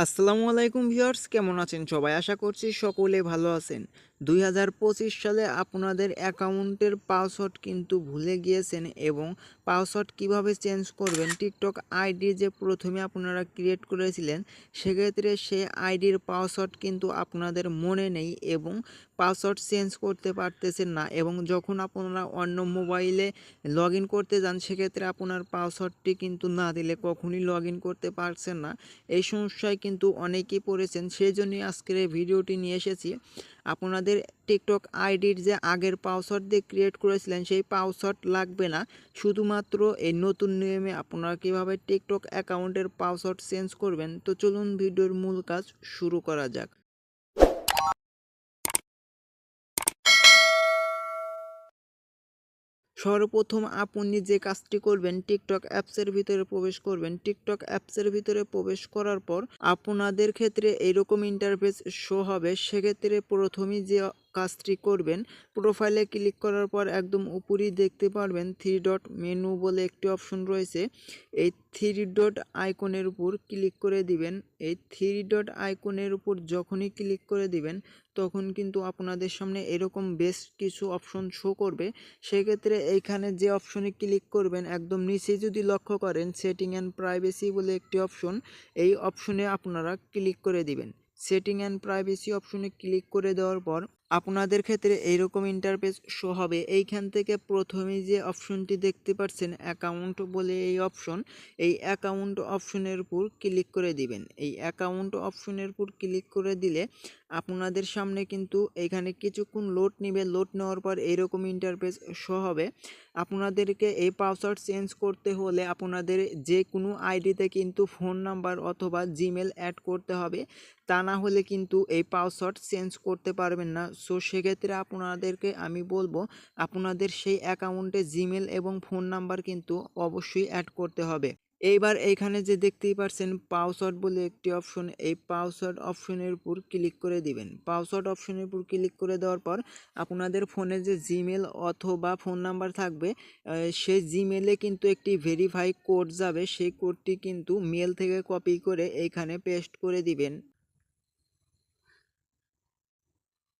আসসালামু আলাইকুম ভিউয়ার্স, কেমন আছেন সবাই? আশা করছি সকলে ভালো আছেন। ২০২৫ সালে আপনাদের অ্যাকাউন্টের পাসওয়ার্ড কিন্তু ভুলে গিয়েছেন এবং পাসওয়ার্ড কিভাবে চেঞ্জ করবেন, টিকটক আইডি যে প্রথমে আপনারা ক্রিয়েট করেছিলেন সেক্ষেত্রে সেই আইডির পাসওয়ার্ড কিন্তু আপনাদের মনে নেই এবং পাসওয়ার্ড চেঞ্জ করতে পারতেছেন না এবং যখন আপনারা অন্য মোবাইলে লগ ইন করতে যান সেক্ষেত্রে আপনার পাসওয়ার্ডটি কিন্তু না দিলে কখনই লগ ইন করতে পারছেন না। এই সমস্যায় কিন্তু অনেকেই পড়েছেন, সেই জন্যই আজকের এই ভিডিওটি নিয়ে এসেছি। আপনাদের টিকটক আইডির যে আগের পাসওয়ার্ড দিয়ে ক্রিয়েট করেছিলেন সেই পাসওয়ার্ড লাগবে না, শুধুমাত্র এই নতুন নিয়মে আপনারা কীভাবে টিকটক অ্যাকাউন্টের পাসওয়ার্ড চেঞ্জ করবেন। তো চলুন ভিডিওর মূল কাজ শুরু করা যাক। সর্বপ্রথম আপনি যে কাজটি করবেন, টিকটক অ্যাপসের ভিতরে প্রবেশ করবেন। টিকটক অ্যাপসের ভিতরে প্রবেশ করার পর আপনাদের ক্ষেত্রে এইরকম ইন্টারফেস শো হবে। সেক্ষেত্রে প্রথমেই যে কাজটি করবেন, প্রোফাইলে ক্লিক করার পর একদম উপরেই দেখতে পারবেন 3 ডট মেনু বলে একটি অপশন রয়েছে। এই 3 ডট আইকনের উপর ক্লিক করে দিবেন। এই 3 ডট আইকনের উপর যখনই ক্লিক করে দিবেন তখন কিন্তু আপনাদের সামনে এরকম বেশ কিছু অপশন শো করবে। সেক্ষেত্রে এইখানে যে অপশনে ক্লিক করবেন, একদম নিচে যদি লক্ষ্য করেন সেটিং অ্যান্ড প্রাইভেসি বলে একটি অপশন, এই অপশনে আপনারা ক্লিক করে দিবেন। সেটিং অ্যান্ড প্রাইভেসি অপশনে ক্লিক করে দেওয়ার পর আপনাদের ক্ষেত্রে এইরকম ইন্টারফেস শো হবে। এইখান থেকে প্রথমেই যে অপশনটি দেখতে পাচ্ছেন অ্যাকাউন্ট বলে এই অপশন, এই অ্যাকাউন্ট অপশনের উপর ক্লিক করে দিবেন। এই অ্যাকাউন্ট অপশনের উপর ক্লিক করে দিলে আপনাদের সামনে কিন্তু এখানে কিছুক্ষণ লোড নেবে। লোড নেওয়ার পর এইরকম ইন্টারফেস শো হবে। আপনাদেরকে এই পাসওয়ার্ড চেঞ্জ করতে হলে আপনাদের যে কোনো আইডিতে কিন্তু ফোন নাম্বার অথবা জিমেল অ্যাড করতে হবে, তা না হলে কিন্তু এই পাসওয়ার্ড চেঞ্জ করতে পারবেন না। সো সেক্ষেত্রে আপনাদেরকে আমি বলবো আপনাদের সেই অ্যাকাউন্টে জিমেল এবং ফোন নাম্বার কিন্তু অবশ্যই অ্যাড করতে হবে। এইবার এইখানে যে দেখতেই পাচ্ছেন পাসওয়ার্ড বলে একটি অপশন, এই পাসওয়ার্ড অপশনের উপর ক্লিক করে দিবেন। পাসওয়ার্ড অপশনের উপর ক্লিক করে দেওয়ার পর আপনাদের ফোনে যে জিমেল অথবা ফোন নাম্বার থাকবে সেই জিমেলে কিন্তু একটি ভেরিফাই কোড যাবে, সেই কোডটি কিন্তু মেল থেকে কপি করে এইখানে পেস্ট করে দিবেন।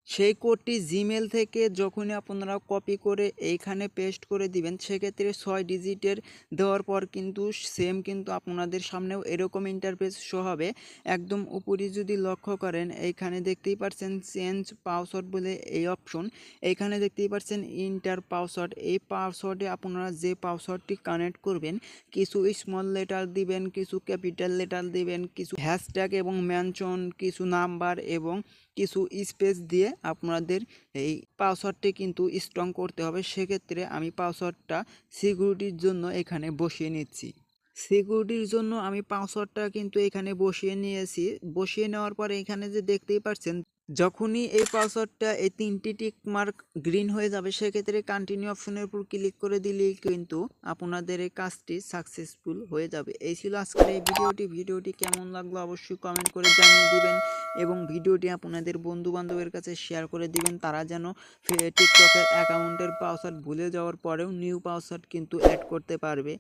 সেই কোডটি জিমেল থেকে যখনই আপনারা কপি করে এইখানে পেস্ট করে দিবেন সেক্ষেত্রে 6 ডিজিটের দেওয়ার পর কিন্তু সেম কিন্তু আপনাদের সামনেও এরকম ইন্টারফেস শো হবে। একদম উপরে যদি লক্ষ্য করেন এইখানে দেখতেই পাচ্ছেন চেঞ্জ পাসওয়ার্ড বলে এই অপশন, এইখানে দেখতেই পাচ্ছেন ইন্টার পাসওয়ার্ড। এই পাসওয়ার্ডে আপনারা যে পাসওয়ার্ডটি কানেক্ট করবেন কিছু স্মল লেটার দিবেন, কিছু ক্যাপিটাল লেটার দিবেন, কিছু হ্যাশট্যাগ এবং মেনশন, কিছু নাম্বার এবং কিছু স্পেস দিয়ে আপনাদের এই পাসওয়ার্ডটি কিন্তু স্ট্রং করতে হবে। সেক্ষেত্রে আমি পাসওয়ার্ডটা সিকিউরিটির জন্য এখানে বসিয়ে নিচ্ছি। সিকিউরিটির জন্য আমি পাসওয়ার্ডটা কিন্তু এখানে বসিয়ে নিয়েছি। বসিয়ে নেওয়ার পরে এখানে যে দেখতেই পাচ্ছেন যখনই এই পাসওয়ার্ডটা এই ৩টি টিক মার্ক গ্রিন হয়ে যাবে সেক্ষেত্রে কন্টিনিউ অপশনের উপর ক্লিক করে দিলেই কিন্তু আপনাদের এই কাজটি সাকসেসফুল হয়ে যাবে। এই ছিল আজকের এই ভিডিওটি কেমন লাগলো অবশ্যই কমেন্ট করে জানিয়ে দিবেন এবং ভিডিওটি আপনাদের বন্ধু বান্ধবের কাছে শেয়ার করে দিবেন, তারা যেন টিকটকের অ্যাকাউন্টের পাসওয়ার্ড ভুলে যাওয়ার পরেও নিউ পাসওয়ার্ড কিন্তু অ্যাড করতে পারবে।